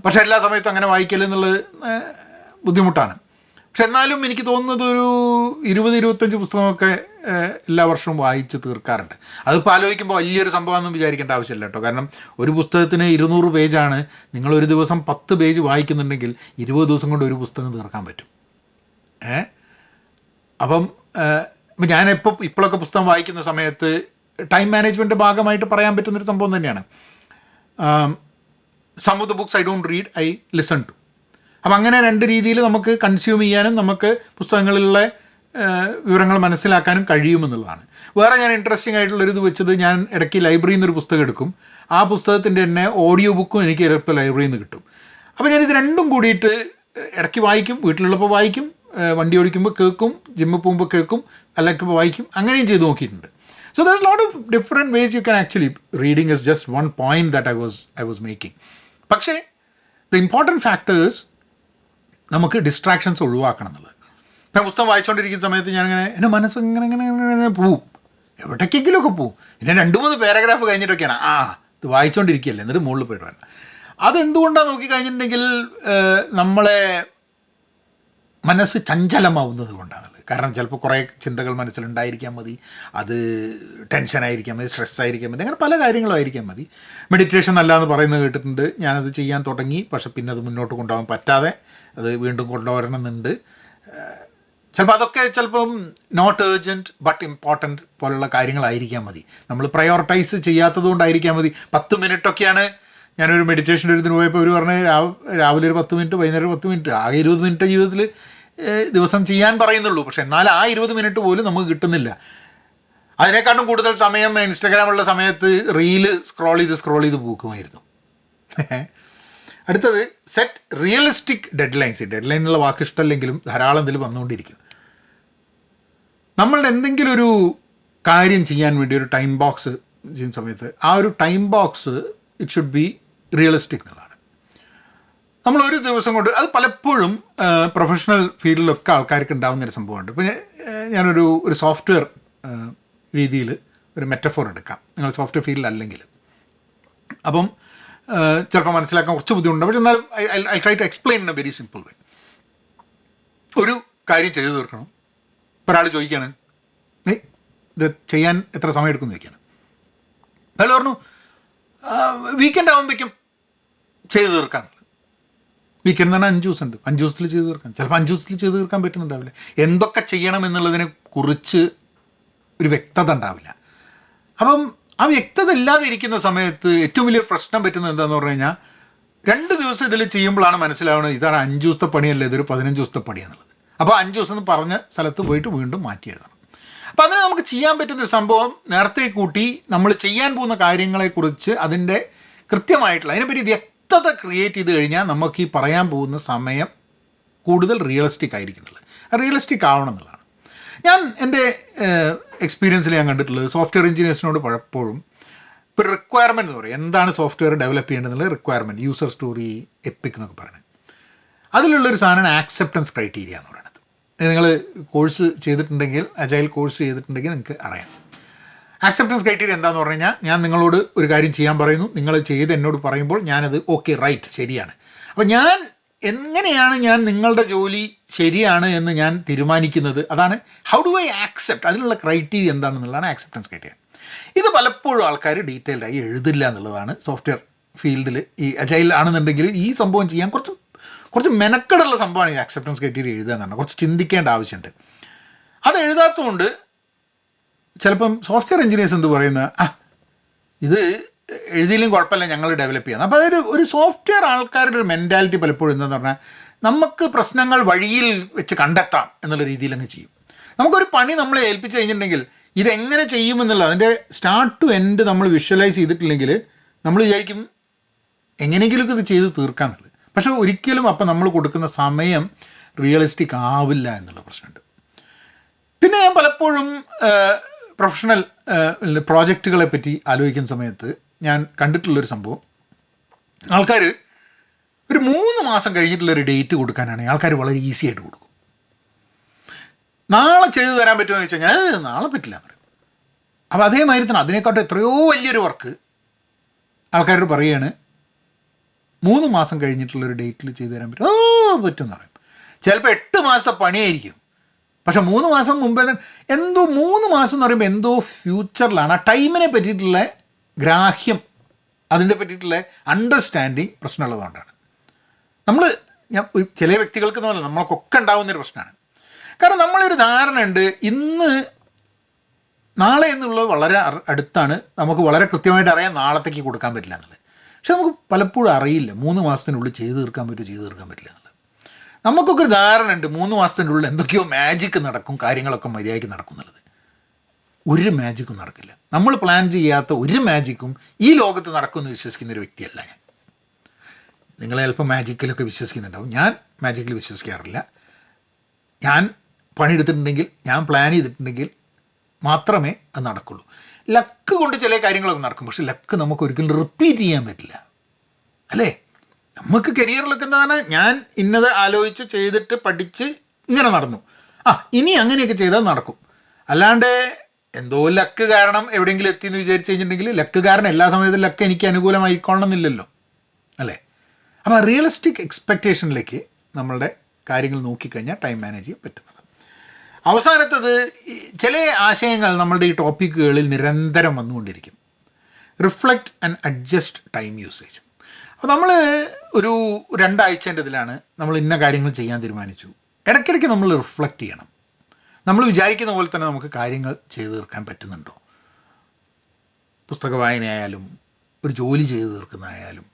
പക്ഷേ എല്ലാ സമയത്തും അങ്ങനെ വായിക്കലെന്നുള്ളത് ബുദ്ധിമുട്ടാണ്. പക്ഷെ എന്നാലും എനിക്ക് തോന്നുന്നത് ഒരു 20-25 പുസ്തകമൊക്കെ എല്ലാ വർഷവും വായിച്ച് തീർക്കാറുണ്ട്. അതിപ്പോൾ ആലോചിക്കുമ്പോൾ വലിയൊരു സംഭവമൊന്നും വിചാരിക്കേണ്ട ആവശ്യമില്ല കേട്ടോ. കാരണം ഒരു പുസ്തകത്തിന് 200 പേജാണ്. നിങ്ങളൊരു ദിവസം 10 പേജ് വായിക്കുന്നുണ്ടെങ്കിൽ 20 ദിവസം കൊണ്ട് ഒരു പുസ്തകം തീർക്കാൻ പറ്റും. അപ്പം ഞാൻ ഇപ്പോഴൊക്കെ പുസ്തകം വായിക്കുന്ന സമയത്ത് ടൈം മാനേജ്മെൻറ്റിൻ്റെ ഭാഗമായിട്ട് പറയാൻ പറ്റുന്നൊരു സംഭവം തന്നെയാണ്. Some of the books I don't read, I listen to. അപ്പം അങ്ങനെ 2 രീതിയിൽ നമുക്ക് കൺസ്യൂം ചെയ്യാനും നമുക്ക് പുസ്തകങ്ങളിലുള്ള വിവരങ്ങൾ മനസ്സിലാക്കാനും കഴിയുമെന്നുള്ളതാണ്. വേറെ ഞാൻ ഇൻട്രസ്റ്റിംഗ് ആയിട്ടുള്ളൊരിത് വെച്ചത്, ഞാൻ ഇടയ്ക്ക് ലൈബ്രറിയിൽ നിന്നൊരു പുസ്തകം എടുക്കും. ആ പുസ്തകത്തിൻ്റെ തന്നെ ഓഡിയോ ബുക്കും എനിക്ക് ഇപ്പോൾ ലൈബ്രറിയിൽ നിന്ന് കിട്ടും. അപ്പോൾ ഞാനിത് രണ്ടും കൂടിയിട്ട് ഇടയ്ക്ക് വായിക്കും, വീട്ടിലുള്ളപ്പോൾ വായിക്കും, വണ്ടി ഓടിക്കുമ്പോൾ കേൾക്കും, ജിമ്മിൽ പോകുമ്പോൾ കേൾക്കും, അല്ലെങ്കിൽ വായിക്കും, അങ്ങനെയും ചെയ്ത് നോക്കിയിട്ടുണ്ട്. So there's a lot of different ways you can actually, reading is just one point that I was making. പക്ഷേ the important factor is നമുക്ക് ഡിസ്ട്രാക്ഷൻസ് ഒഴിവാക്കണം എന്നുള്ളത്. ഇപ്പം പുസ്തകം വായിച്ചുകൊണ്ടിരിക്കുന്ന സമയത്ത് ഞാനിങ്ങനെ എൻ്റെ മനസ്സ് ഇങ്ങനെ പോവും, എവിടേക്കെങ്കിലുമൊക്കെ പോവും. പിന്നെ 2-3 പാരഗ്രാഫ് കഴിഞ്ഞിട്ടൊക്കെയാണ് ഇത് വായിച്ചുകൊണ്ടിരിക്കുകയല്ലേ, എന്നിട്ട് മുകളിൽ പോയിട്ട് വേണം. അതെന്തുകൊണ്ടാണ് നോക്കിക്കഴിഞ്ഞിട്ടുണ്ടെങ്കിൽ നമ്മളെ മനസ്സ് ചഞ്ചലമാവുന്നത് കൊണ്ടാണുള്ളത്. കാരണം ചിലപ്പോൾ കുറേ ചിന്തകൾ മനസ്സിലുണ്ടായിരിക്കാൻ മതി, അത് ടെൻഷനായിരിക്കാൻ മതി, സ്ട്രെസ്സായിരിക്കാൻ മതി, അങ്ങനെ പല കാര്യങ്ങളും ആയിരിക്കാൻ മതി. മെഡിറ്റേഷൻ നല്ലതെന്ന് പറയുന്നത് കേട്ടിട്ടുണ്ട്. ഞാനത് ചെയ്യാൻ തുടങ്ങി, പക്ഷെ പിന്നെ അത് മുന്നോട്ട് കൊണ്ടുപോകാൻ പറ്റാതെ അത് വീണ്ടും കൊണ്ടുവരണമെന്നുണ്ട്. ചിലപ്പം നോട്ട് ഏർജൻറ്റ് ബട്ട് ഇമ്പോർട്ടൻറ്റ് പോലുള്ള കാര്യങ്ങളായിരിക്കാൻ മതി. നമ്മൾ പ്രയോറിറ്റൈസ് ചെയ്യാത്തത് കൊണ്ടായിരിക്കാൻ മതി. 10 മിനിറ്റൊക്കെയാണ്. ഞാനൊരു മെഡിറ്റേഷൻ്റെ ഒരു ഇതിന് പോയപ്പോൾ ഒരു പറഞ്ഞ് രാവിലെ ഒരു 10 മിനിറ്റ്, വൈകുന്നേരം 10 മിനിറ്റ്, ആകെ 20 മിനിറ്റ് ജീവിതത്തിൽ ദിവസം ചെയ്യാൻ പറയുന്നുള്ളൂ. പക്ഷെ എന്നാൽ ആ 20 മിനിറ്റ് പോലും നമുക്ക് കിട്ടുന്നില്ല. അതിനേക്കാളും കൂടുതൽ സമയം ഇൻസ്റ്റഗ്രാമുള്ള സമയത്ത് റീല് സ്ക്രോൾ ചെയ്ത് പൂക്കുമായിരുന്നു. അടുത്തത്, സെറ്റ് റിയലിസ്റ്റിക് ഡെഡ്ലൈൻസ്. ഡെഡ്ലൈൻ എന്നുള്ള വാക്ക് ഇഷ്ടമല്ലെങ്കിലും ധാരാളം ഇതിൽ വന്നുകൊണ്ടിരിക്കും. നമ്മളുടെ എന്തെങ്കിലും ഒരു കാര്യം ചെയ്യാൻ വേണ്ടി ഒരു ടൈം ബോക്സ് ചെയ്യുന്ന സമയത്ത് ആ ഒരു time box it should be realistic എന്നുള്ളതാണ്. നമ്മളൊരു ദിവസം കൊണ്ട്, അത് പലപ്പോഴും പ്രൊഫഷണൽ ഫീൽഡിലൊക്കെ ആൾക്കാർക്ക് ഉണ്ടാകുന്നൊരു സംഭവമുണ്ട്. ഇപ്പോൾ ഞാനൊരു സോഫ്റ്റ്വെയർ രീതിയിൽ ഒരു മെറ്റഫോർ എടുക്കാം. നിങ്ങൾ സോഫ്റ്റ്വെയർ ഫീൽഡിലല്ലെങ്കിൽ അപ്പം ചിലപ്പോൾ മനസ്സിലാക്കാൻ കുറച്ച് ബുദ്ധിമുട്ടുണ്ട്. പക്ഷെ എന്നാൽ I try to explain in a very simple way. ഒരു കാര്യം ചെയ്തു തീർക്കണം. ഒരാൾ ചോദിക്കുകയാണ്, ഇത് ചെയ്യാൻ എത്ര സമയം എടുക്കുമെന്ന് ചോദിക്കുകയാണ്. അയാൾ പറഞ്ഞു വീക്കെൻഡ് ആകുമ്പോഴേക്കും ചെയ്തു തീർക്കാൻ. വീക്കെൻഡ് എന്ന് പറഞ്ഞാൽ 5 ദിവസമുണ്ട്, 5 ദിവസത്തിൽ ചെയ്ത് തീർക്കാൻ. ചിലപ്പോൾ 5 ദിവസത്തിൽ ചെയ്ത് തീർക്കാൻ പറ്റുന്നുണ്ടാവില്ല. എന്തൊക്കെ ചെയ്യണം എന്നുള്ളതിനെ കുറിച്ച് ഒരു വ്യക്തത ഉണ്ടാവില്ല. അപ്പം ആ വ്യക്തത ഇല്ലാതെ ഇരിക്കുന്ന സമയത്ത് ഏറ്റവും വലിയ പ്രശ്നം പറ്റുന്നത് എന്താണെന്ന് പറഞ്ഞു കഴിഞ്ഞാൽ, 2 ദിവസം ഇതിൽ ചെയ്യുമ്പോഴാണ് മനസ്സിലാവുന്നത് ഇതാണ് 5 ദിവസത്തെ പണിയല്ല, ഇതൊരു 15 ദിവസത്തെ പണിയാന്നുള്ളത്. അപ്പോൾ 5 ദിവസം എന്ന് പറഞ്ഞ സ്ഥലത്ത് പോയിട്ട് വീണ്ടും മാറ്റി എഴുതണം. അപ്പോൾ അതിന് നമുക്ക് ചെയ്യാൻ പറ്റുന്നൊരു സംഭവം, നേരത്തെ കൂട്ടി നമ്മൾ ചെയ്യാൻ പോകുന്ന കാര്യങ്ങളെക്കുറിച്ച് അതിൻ്റെ കൃത്യമായിട്ടുള്ള അതിനെപ്പറ്റി വ്യക്തത ക്രിയേറ്റ് ചെയ്ത് കഴിഞ്ഞാൽ നമുക്ക് ഈ പറയാൻ പോകുന്ന സമയം കൂടുതൽ റിയലിസ്റ്റിക് ആയിരിക്കുന്നുള്ളത്. റിയലിസ്റ്റിക് ആവണം എന്നുള്ളതാണ്. ഞാൻ എൻ്റെ എക്സ്പീരിയൻസിൽ ഞാൻ കണ്ടിട്ടുള്ളത്, സോഫ്റ്റ്വെയർ എഞ്ചിനീയേഴ്സിനോട് പലപ്പോഴും ഇപ്പോൾ റിക്വയർമെൻറ്റ് എന്ന് പറയും, എന്താണ് സോഫ്റ്റ്വെയർ ഡെവലപ്പ് ചെയ്യേണ്ടതെന്നുള്ള റിക്വയർമെൻറ്റ്, യൂസർ സ്റ്റോറി, എപ്പിക് എന്നൊക്കെ പറയുന്നത്. അതിലുള്ളൊരു സാധനമാണ് ആക്സെപ്റ്റൻസ് ക്രൈറ്റീരിയ എന്ന് പറയുന്നത്. നിങ്ങൾ കോഴ്സ് ചെയ്തിട്ടുണ്ടെങ്കിൽ, അജൈൽ കോഴ്സ് ചെയ്തിട്ടുണ്ടെങ്കിൽ നിങ്ങൾക്ക് അറിയാം. ആക്സെപ്റ്റൻസ് ക്രൈറ്റീരിയ എന്താണെന്ന് പറഞ്ഞു കഴിഞ്ഞാൽ, ഞാൻ നിങ്ങളോട് ഒരു കാര്യം ചെയ്യാൻ പറയുന്നു, നിങ്ങൾ ചെയ്ത് എന്നോട് പറയുമ്പോൾ ഞാനത് ഓക്കെ, റൈറ്റ്, ശരിയാണ്. അപ്പോൾ എങ്ങനെയാണ് ഞാൻ നിങ്ങളുടെ ജോലി ശരിയാണ് എന്ന് ഞാൻ തീരുമാനിക്കുന്നത്, അതാണ് ഹൗ ഡു ഐ ആക്സെപ്റ്റ്. അതിനുള്ള ക്രൈറ്റീരിയ എന്താണെന്നുള്ളതാണ് ആക്സെപ്റ്റൻസ് ക്രൈറ്റീരിയ. ഇത് പലപ്പോഴും ആൾക്കാർ ഡീറ്റെയിൽഡായി എഴുതില്ല എന്നുള്ളതാണ്. സോഫ്റ്റ്വെയർ ഫീൽഡിൽ ഈ അജൈൽ ആണെന്നുണ്ടെങ്കിൽ ഈ സംഭവം ചെയ്യാൻ കുറച്ച് മെനക്കെടുള്ള സംഭവമാണ് ഈ ആക്സെപ്റ്റൻസ് ക്രൈറ്റീരിയ എഴുതുക എന്നാണ്. കുറച്ച് ചിന്തിക്കേണ്ട ആവശ്യമുണ്ട്. അത് എഴുതാത്തതുകൊണ്ട് ചിലപ്പം സോഫ്റ്റ്വെയർ എഞ്ചിനീയേഴ്സ് എന്ത് പറയുന്ന, ഇത് എഴുതിയില്ലെങ്കിൽ കുഴപ്പമില്ല, ഞങ്ങൾ ഡെവലപ്പ് ചെയ്യാം. അപ്പോൾ അതൊരു സോഫ്റ്റ്വെയർ ആൾക്കാരുടെ ഒരു മെൻറ്റാലിറ്റി പലപ്പോഴും എന്താണെന്ന് പറഞ്ഞാൽ, നമുക്ക് പ്രശ്നങ്ങൾ വഴിയിൽ വെച്ച് കണ്ടെത്താം എന്നുള്ള രീതിയിൽ അങ്ങ് ചെയ്യും. നമുക്കൊരു പണി നമ്മളെ ഏൽപ്പിച്ച് കഴിഞ്ഞിട്ടുണ്ടെങ്കിൽ ഇതെങ്ങനെ ചെയ്യുമെന്നുള്ള അതിൻ്റെ സ്റ്റാർട്ട് ടു എൻഡ് നമ്മൾ വിഷ്വലൈസ് ചെയ്തിട്ടില്ലെങ്കിൽ നമ്മൾ വിചാരിക്കും എങ്ങനെയെങ്കിലുമൊക്കെ ഇത് ചെയ്ത് തീർക്കാമെന്നുള്ളത്. പക്ഷേ ഒരിക്കലും അപ്പം നമ്മൾ കൊടുക്കുന്ന സമയം റിയലിസ്റ്റിക് ആവില്ല എന്നുള്ള പ്രശ്നമുണ്ട്. പിന്നെ ഞാൻ പലപ്പോഴും പ്രൊഫഷണൽ പ്രോജക്റ്റുകളെ പറ്റി ആലോചിക്കുന്ന സമയത്ത് ഞാൻ കണ്ടിട്ടുള്ളൊരു സംഭവം, ആൾക്കാർ ഒരു 3 മാസം കഴിഞ്ഞിട്ടുള്ളൊരു ഡേറ്റ് കൊടുക്കാനാണെങ്കിൽ ആൾക്കാർ വളരെ ഈസി ആയിട്ട് കൊടുക്കും. നാളെ ചെയ്തു തരാൻ പറ്റുമോ എന്ന് വെച്ച് കഴിഞ്ഞാൽ നാളെ പറ്റില്ല എന്ന് പറയും. അപ്പോൾ അതേമാതിരി തന്നെ അതിനെക്കാട്ടും എത്രയോ വലിയൊരു വർക്ക് ആൾക്കാരോട് പറയുകയാണ് 3 മാസം കഴിഞ്ഞിട്ടുള്ളൊരു ഡേറ്റിൽ ചെയ്തു തരാൻ പറ്റും, പറ്റുമെന്ന് പറയും. ചിലപ്പോൾ 8 മാസത്തെ പണിയായിരിക്കും, പക്ഷെ 3 മാസം മുമ്പേ എന്തോ 3 മാസം എന്ന് പറയുമ്പോൾ എന്തോ ഫ്യൂച്ചറിലാണ്. ആ ടൈമിനെ പറ്റിയിട്ടുള്ള ഗ്രാഹ്യം, അതിനെ പറ്റിയിട്ടുള്ള അണ്ടർസ്റ്റാൻഡിങ് പ്രശ്നമുള്ളതുകൊണ്ടാണ്. ചില വ്യക്തികൾക്ക് എന്ന് പറഞ്ഞാൽ നമ്മൾക്കൊക്കെ ഉണ്ടാകുന്നൊരു പ്രശ്നമാണ്. കാരണം നമ്മളൊരു ധാരണ ഉണ്ട്, ഇന്ന് നാളെ എന്നുള്ളത് വളരെ അടുത്താണ്, നമുക്ക് വളരെ കൃത്യമായിട്ട് അറിയാം നാളത്തേക്ക് കൊടുക്കാൻ പറ്റില്ല എന്നുള്ളത്. പക്ഷെ നമുക്ക് പലപ്പോഴും അറിയില്ല 3 മാസത്തിനുള്ളിൽ ചെയ്ത് തീർക്കാൻ പറ്റില്ല എന്നുള്ളത്. നമുക്കൊക്കെ ഒരു ധാരണ ഉണ്ട് 3 മാസത്തിൻ്റെ ഉള്ളിൽ എന്തൊക്കെയോ മാജിക്ക് നടക്കും, കാര്യങ്ങളൊക്കെ മര്യാദയ്ക്ക് നടക്കും എന്നുള്ളത്. ഒരു മാജിക്കും നടക്കില്ല. നമ്മൾ പ്ലാൻ ചെയ്യാത്ത ഒരു മാജിക്കും ഈ ലോകത്ത് നടക്കുമെന്ന് വിശ്വസിക്കുന്നൊരു വ്യക്തിയല്ല ഞാൻ. നിങ്ങൾ ചിലപ്പോൾ മാജിക്കിലൊക്കെ വിശ്വസിക്കുന്നുണ്ടാവും, ഞാൻ മാജിക്കിൽ വിശ്വസിക്കാറില്ല. ഞാൻ പണിയെടുത്തിട്ടുണ്ടെങ്കിൽ, ഞാൻ പ്ലാൻ ചെയ്തിട്ടുണ്ടെങ്കിൽ മാത്രമേ അത് നടക്കുള്ളൂ. ലക്ക് കൊണ്ട് ചില കാര്യങ്ങളൊക്കെ നടക്കും, പക്ഷെ ലക്ക് നമുക്ക് ഒരിക്കലും റിപ്പീറ്റ് ചെയ്യാൻ പറ്റില്ല, അല്ലേ? നമുക്ക് കരിയറിലൊക്കെ എന്താണ്, ഞാൻ ഇന്നത് ആലോചിച്ച് ചെയ്തിട്ട് പഠിച്ച് ഇങ്ങനെ നടന്നു, ഇനി അങ്ങനെയൊക്കെ ചെയ്താൽ നടക്കും. അല്ലാണ്ട് എന്തോ ലക്ക് കാരണം എവിടെയെങ്കിലും എത്തിയെന്ന് വിചാരിച്ച് കഴിഞ്ഞിട്ടുണ്ടെങ്കിൽ ലക്ക് കാരണം എല്ലാ സമയത്തും ലക്ക് എനിക്ക് അനുകൂലമായിക്കൊള്ളണം എന്നില്ലല്ലോ, അല്ലേ? അപ്പോൾ റിയലിസ്റ്റിക് എക്സ്പെക്റ്റേഷനിലേക്ക് നമ്മളുടെ കാര്യങ്ങൾ നോക്കിക്കഴിഞ്ഞാൽ ടൈം മാനേജ് ചെയ്യാൻ പറ്റുന്നത്. അവസാനത്തത്, ചില ആശയങ്ങൾ നമ്മളുടെ ഈ ടോപ്പിക്കുകളിൽ നിരന്തരം വന്നുകൊണ്ടിരിക്കും. Reflect and adjust time usage. അപ്പോൾ നമ്മൾ ഒരു 2 ആഴ്ചേൻ്റെ ഇതിലാണ് നമ്മൾ ഇന്ന കാര്യങ്ങൾ ചെയ്യാൻ തീരുമാനിച്ചു. ഇടയ്ക്കിടയ്ക്ക് നമ്മൾ റിഫ്ലക്റ്റ് ചെയ്യണം. നമ്മൾ വിചാരിക്കുന്ന പോലെ തന്നെ നമുക്ക് കാര്യങ്ങൾ ചെയ്തു തീർക്കാൻ പറ്റുന്നുണ്ടോ? പുസ്തക വായനയായാലും ഒരു ജോലി ചെയ്തു തീർക്കുന്നതായാലും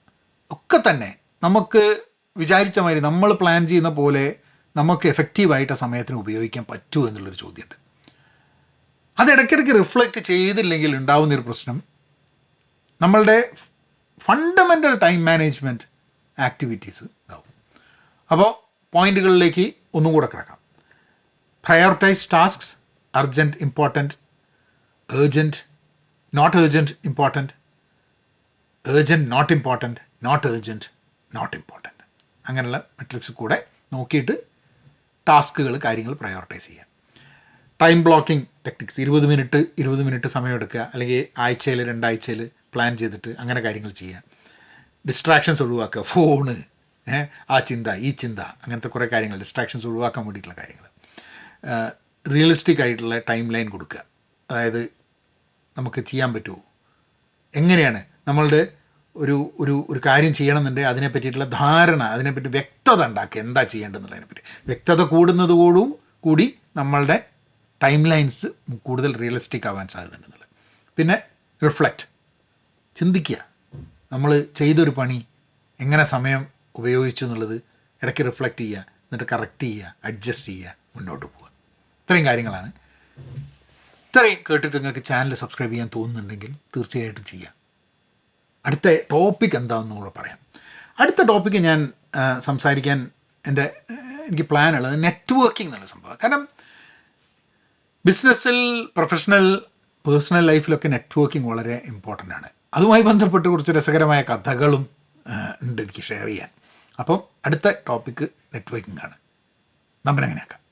ഒക്കെ തന്നെ നമുക്ക് വിചാരിച്ച മാതിരി നമ്മൾ പ്ലാൻ ചെയ്യുന്ന പോലെ നമുക്ക് എഫക്റ്റീവായിട്ട് ആ സമയത്തിന് ഉപയോഗിക്കാൻ പറ്റുമോ എന്നുള്ളൊരു ചോദ്യമുണ്ട്. അത് ഇടയ്ക്കിടയ്ക്ക് റിഫ്ലക്റ്റ് ചെയ്തില്ലെങ്കിൽ ഉണ്ടാവുന്നൊരു പ്രശ്നം, നമ്മളുടെ ഫണ്ടമെൻ്റൽ ടൈം മാനേജ്മെൻറ്റ് ആക്ടിവിറ്റീസ് ഇതാവും. അപ്പോൾ പോയിൻ്റുകളിലേക്ക് ഒന്നും കൂടെ കിടക്കാം. Prioritise tasks, urgent important, urgent not urgent important, urgent not important, not urgent not important. അങ്ങനെയുള്ള മെട്രിക്സ് കൂടെ നോക്കിയിട്ട് ടാസ്കുകൾ, കാര്യങ്ങൾ പ്രയോറിറ്റൈസ് ചെയ്യുക. ടൈം ബ്ലോക്കിംഗ് ടെക്നിക്സ്, 20 മിനിറ്റ് സമയം എടുക്കുക, അല്ലെങ്കിൽ ആഴ്ചയിൽ 2 ആഴ്ചയിൽ പ്ലാൻ ചെയ്തിട്ട് അങ്ങനെ കാര്യങ്ങൾ ചെയ്യുക. ഡിസ്ട്രാക്ഷൻസ് ഒഴിവാക്കുക, ഫോണ്, ആ ചിന്ത ഈ ചിന്ത, അങ്ങനത്തെ കുറേ കാര്യങ്ങൾ, ഡിസ്ട്രാക്ഷൻസ് ഒഴിവാക്കാൻ വേണ്ടിയിട്ടുള്ള കാര്യങ്ങൾ. റിയലിസ്റ്റിക് ആയിട്ടുള്ള ടൈം ലൈൻ കൊടുക്കുക. അതായത് നമുക്ക് ചെയ്യാൻ പറ്റുമോ, എങ്ങനെയാണ് നമ്മളുടെ ഒരു കാര്യം ചെയ്യണമെന്നുണ്ടെങ്കിൽ അതിനെ പറ്റിയിട്ടുള്ള ധാരണ, അതിനെപ്പറ്റി വ്യക്തത ഉണ്ടാക്കുക, എന്താ ചെയ്യേണ്ടതെന്നുള്ളതിനെപ്പറ്റി വ്യക്തത കൂടുന്നതോടും കൂടി നമ്മളുടെ ടൈം ലൈൻസ് കൂടുതൽ റിയലിസ്റ്റിക് ആവാൻ സാധ്യതയുണ്ടെന്നുള്ളത്. പിന്നെ റിഫ്ലക്റ്റ്, ചിന്തിക്കുക, നമ്മൾ ചെയ്തൊരു പണി എങ്ങനെ സമയം ഉപയോഗിച്ചു എന്നുള്ളത് ഇടയ്ക്ക് റിഫ്ലക്റ്റ് ചെയ്യുക, എന്നിട്ട് കറക്റ്റ് ചെയ്യുക, അഡ്ജസ്റ്റ് ചെയ്യുക, മുന്നോട്ട് പോവുക. ഇത്രയും കാര്യങ്ങളാണ്. ഇത്രയും കേട്ടിട്ട് നിങ്ങൾക്ക് ചാനൽ സബ്സ്ക്രൈബ് ചെയ്യാൻ തോന്നുന്നുണ്ടെങ്കിൽ തീർച്ചയായിട്ടും ചെയ്യുക. അടുത്ത ടോപ്പിക് എന്താണെന്ന് കൂടെ പറയാം. അടുത്ത ടോപ്പിക്ക് ഞാൻ സംസാരിക്കാൻ എനിക്ക് പ്ലാനുള്ളത് നെറ്റ്വർക്കിംഗ് എന്നുള്ള സംഭവം. കാരണം ബിസിനസ്സിൽ, പ്രൊഫഷണൽ, പേഴ്സണൽ ലൈഫിലൊക്കെ നെറ്റ്വർക്കിംഗ് വളരെ ഇമ്പോർട്ടൻ്റ് ആണ്. അതുമായി ബന്ധപ്പെട്ട് കുറച്ച് രസകരമായ കഥകളും ഉണ്ട് എനിക്ക് ഷെയർ ചെയ്യാൻ. അപ്പം അടുത്ത ടോപ്പിക്ക് നെറ്റ്വർക്കിംഗ് ആണ്. നമ്പർ എങ്ങനെയാക്കാം.